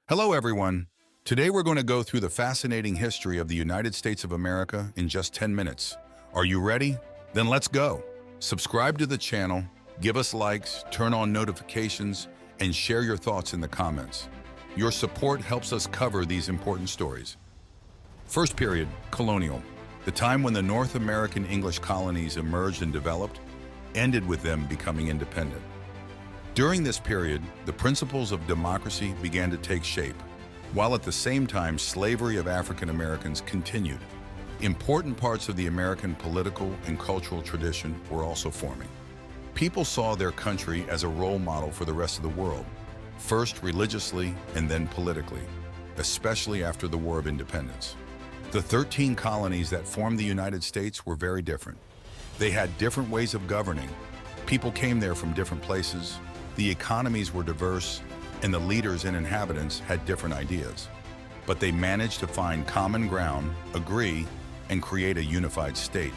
Hello, everyone. Today we're going to go through the fascinating history of the United States of America in just 10 minutes. Are you ready? Then let's go. Subscribe to the channel, give us likes, turn on notifications, and share your thoughts in the comments. Your support helps us cover these important stories. First period, colonial. The time when the North American English colonies emerged and developed, ended with them becoming independent. During this period, the principles of democracy began to take shape, while at the same time slavery of African Americans continued. Important parts of the American political and cultural tradition were also forming. People saw their country as a role model for the rest of the world, first religiously and then politically, especially after the War of Independence. The 13 colonies that formed the United States were very different. They had different ways of governing. People came there from different places. The economies were diverse, and the leaders and inhabitants had different ideas. But they managed to find common ground, agree, and create a unified state.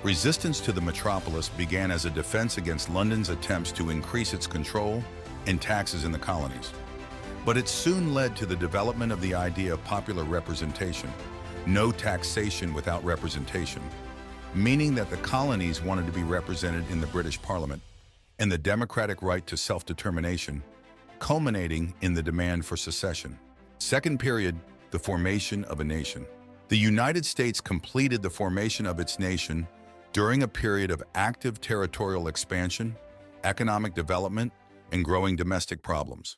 Resistance to the metropolis began as a defense against London's attempts to increase its control and taxes in the colonies. But it soon led to the development of the idea of popular representation, no taxation without representation, meaning that the colonies wanted to be represented in the British Parliament, and the democratic right to self-determination, culminating in the demand for secession. Second period, the formation of a nation. The United States completed the formation of its nation during a period of active territorial expansion, economic development, and growing domestic problems.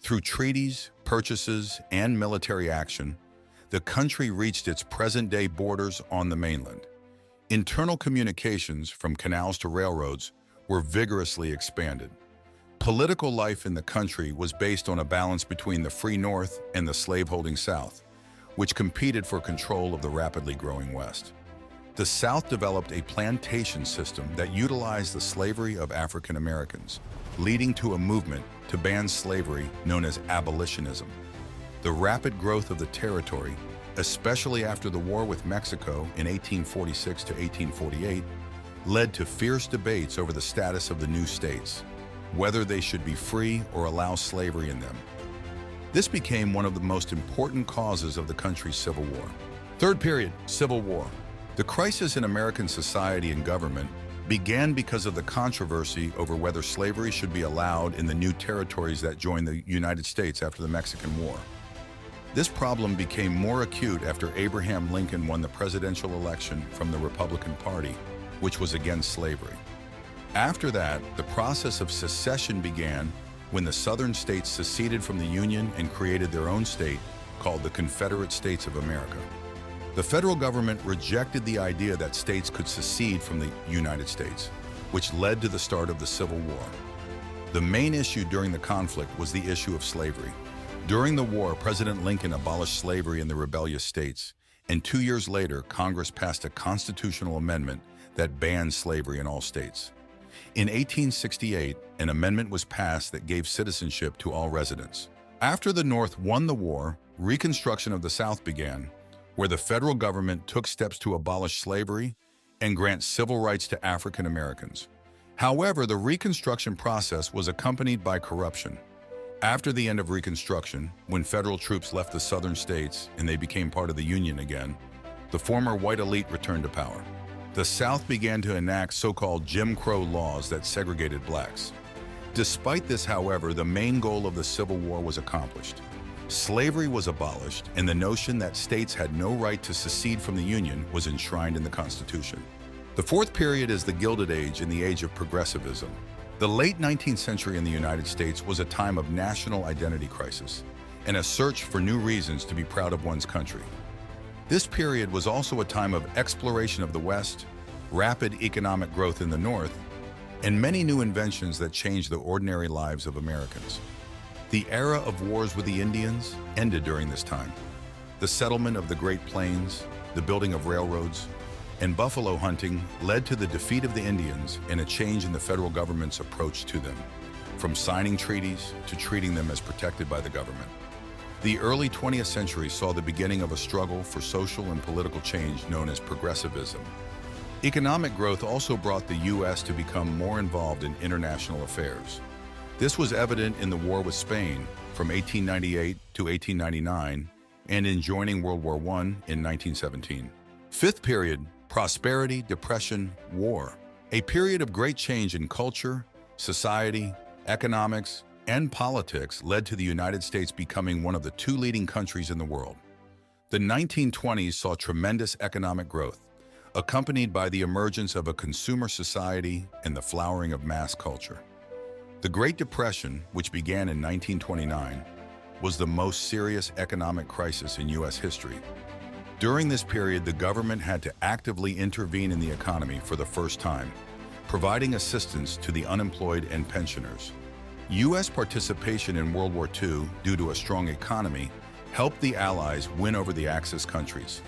Through treaties, purchases, and military action, the country reached its present-day borders on the mainland. Internal communications, from canals to railroads, were vigorously expanded. Political life in the country was based on a balance between the free North and the slave-holding South, which competed for control of the rapidly growing West. The South developed a plantation system that utilized the slavery of African Americans, leading to a movement to ban slavery known as abolitionism. The rapid growth of the territory, especially after the war with Mexico in 1846 to 1848, led to fierce debates over the status of the new states, whether they should be free or allow slavery in them. This became one of the most important causes of the country's Civil War. Third period, Civil War. The crisis in American society and government began because of the controversy over whether slavery should be allowed in the new territories that joined the United States after the Mexican War. This problem became more acute after Abraham Lincoln won the presidential election from the Republican Party, which was against slavery. After that, the process of secession began when the southern states seceded from the Union and created their own state called the Confederate States of America. The federal government rejected the idea that states could secede from the United States, which led to the start of the Civil War. The main issue during the conflict was the issue of slavery. During the war, President Lincoln abolished slavery in the rebellious states, and 2 years later, Congress passed a constitutional amendment that banned slavery in all states. In 1868, an amendment was passed that gave citizenship to all residents. After the North won the war, Reconstruction of the South began, where the federal government took steps to abolish slavery and grant civil rights to African Americans. However, the Reconstruction process was accompanied by corruption. After the end of Reconstruction, when federal troops left the southern states and they became part of the Union again, the former white elite returned to power. The South began to enact so-called Jim Crow laws that segregated blacks. Despite this, however, the main goal of the Civil War was accomplished. Slavery was abolished, and the notion that states had no right to secede from the Union was enshrined in the Constitution. The fourth period is the Gilded Age and the Age of Progressivism. The late 19th century in the United States was a time of national identity crisis and a search for new reasons to be proud of one's country. This period was also a time of exploration of the West, rapid economic growth in the North, and many new inventions that changed the ordinary lives of Americans. The era of wars with the Indians ended during this time. The settlement of the Great Plains, the building of railroads, and buffalo hunting led to the defeat of the Indians and a change in the federal government's approach to them, from signing treaties to treating them as protected by the government. The early 20th century saw the beginning of a struggle for social and political change known as progressivism. Economic growth also brought the U.S. to become more involved in international affairs. This was evident in the war with Spain, from 1898 to 1899, and in joining World War I in 1917. Fifth period, prosperity, depression, war. A period of great change in culture, society, economics, and politics led to the United States becoming one of the two leading countries in the world. The 1920s saw tremendous economic growth, accompanied by the emergence of a consumer society and the flowering of mass culture. The Great Depression, which began in 1929, was the most serious economic crisis in U.S. history. During this period, the government had to actively intervene in the economy for the first time, providing assistance to the unemployed and pensioners. U.S. participation in World War II, due to a strong economy, helped the Allies win over the Axis countries.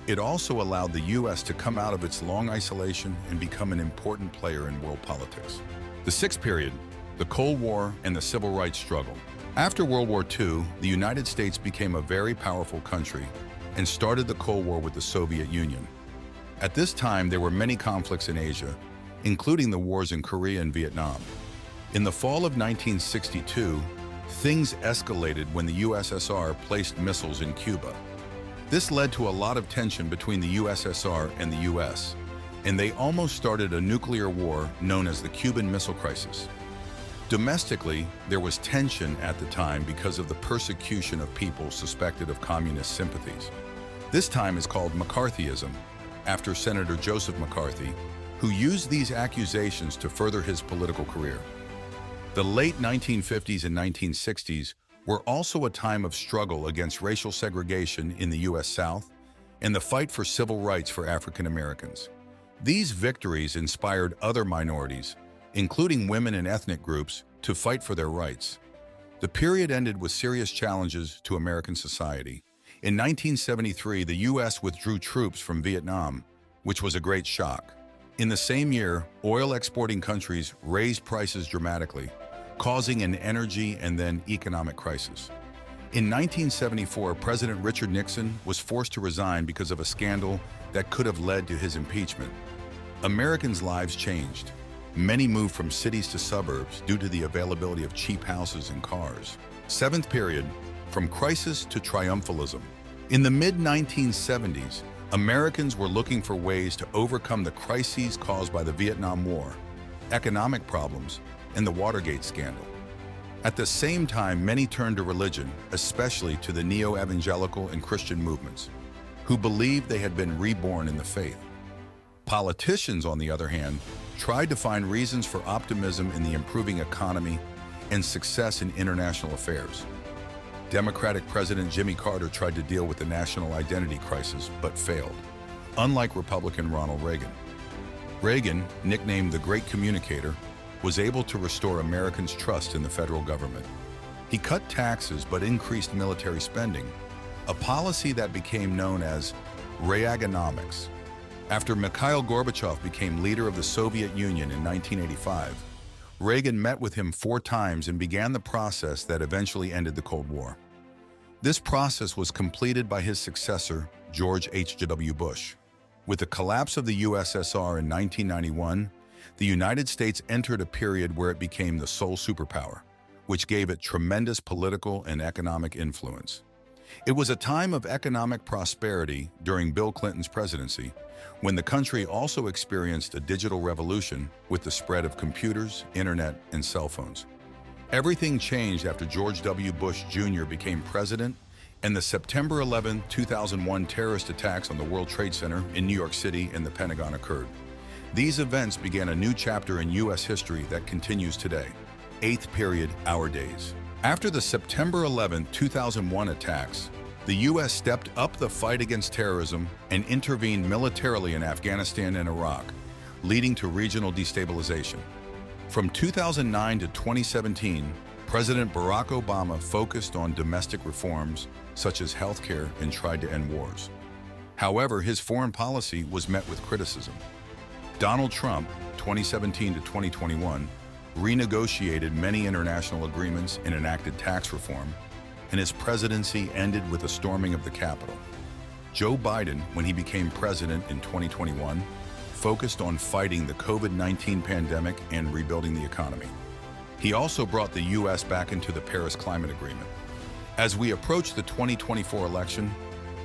It also allowed the U.S. to come out of its long isolation and become an important player in world politics. The sixth period, the Cold War and the Civil Rights Struggle. After World War II, the United States became a very powerful country and started the Cold War with the Soviet Union. At this time, there were many conflicts in Asia, including the wars in Korea and Vietnam. In the fall of 1962, things escalated when the USSR placed missiles in Cuba. This led to a lot of tension between the USSR and the US, and they almost started a nuclear war known as the Cuban Missile Crisis. Domestically, there was tension at the time because of the persecution of people suspected of communist sympathies. This time is called McCarthyism, after Senator Joseph McCarthy, who used these accusations to further his political career. The late 1950s and 1960s were also a time of struggle against racial segregation in the U.S. South and the fight for civil rights for African Americans. These victories inspired other minorities, including women and ethnic groups, to fight for their rights. The period ended with serious challenges to American society. In 1973, the U.S. withdrew troops from Vietnam, which was a great shock. In the same year, oil-exporting countries raised prices dramatically, causing an energy and then economic crisis. In 1974, President Richard Nixon was forced to resign because of a scandal that could have led to his impeachment. Americans' lives changed. Many moved from cities to suburbs due to the availability of cheap houses and cars. Seventh period, from crisis to triumphalism. In the mid-1970s, Americans were looking for ways to overcome the crises caused by the Vietnam War, economic problems, and the Watergate scandal. At the same time, many turned to religion, especially to the neo-evangelical and Christian movements, who believed they had been reborn in the faith. Politicians, on the other hand, tried to find reasons for optimism in the improving economy and success in international affairs. Democratic President Jimmy Carter tried to deal with the national identity crisis, but failed, unlike Republican Ronald Reagan. Reagan, nicknamed the Great Communicator, was able to restore Americans' trust in the federal government. He cut taxes but increased military spending, a policy that became known as Reaganomics. After Mikhail Gorbachev became leader of the Soviet Union in 1985, Reagan met with him 4 times and began the process that eventually ended the Cold War. This process was completed by his successor, George H.W. Bush. With the collapse of the USSR in 1991, the United States entered a period where it became the sole superpower, which gave it tremendous political and economic influence. It was a time of economic prosperity during Bill Clinton's presidency, when the country also experienced a digital revolution with the spread of computers, internet, and cell phones. Everything changed after George W. Bush Jr. became president and the September 11, 2001 terrorist attacks on the World Trade Center in New York City and the Pentagon occurred. These events began a new chapter in U.S. history that continues today. Eighth period, our days. After the September 11, 2001 attacks, the U.S. stepped up the fight against terrorism and intervened militarily in Afghanistan and Iraq, leading to regional destabilization. From 2009 to 2017, President Barack Obama focused on domestic reforms such as healthcare and tried to end wars. However, his foreign policy was met with criticism. Donald Trump, 2017 to 2021, renegotiated many international agreements and enacted tax reform, and his presidency ended with a storming of the Capitol. Joe Biden, when he became president in 2021, focused on fighting the COVID-19 pandemic and rebuilding the economy. He also brought the U.S. back into the Paris Climate Agreement. As we approach the 2024 election,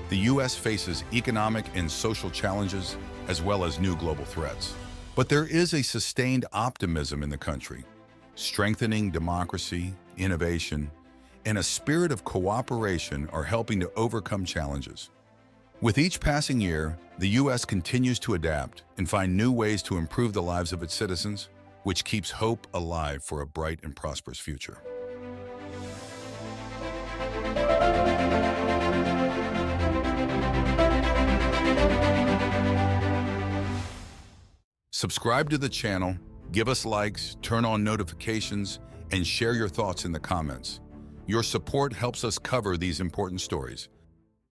the U.S. faces economic and social challenges as well as new global threats. But there is a sustained optimism in the country. Strengthening democracy, innovation, and a spirit of cooperation are helping to overcome challenges. With each passing year, the U.S. continues to adapt and find new ways to improve the lives of its citizens, which keeps hope alive for a bright and prosperous future. Subscribe to the channel, give us likes, turn on notifications, and share your thoughts in the comments. Your support helps us cover these important stories.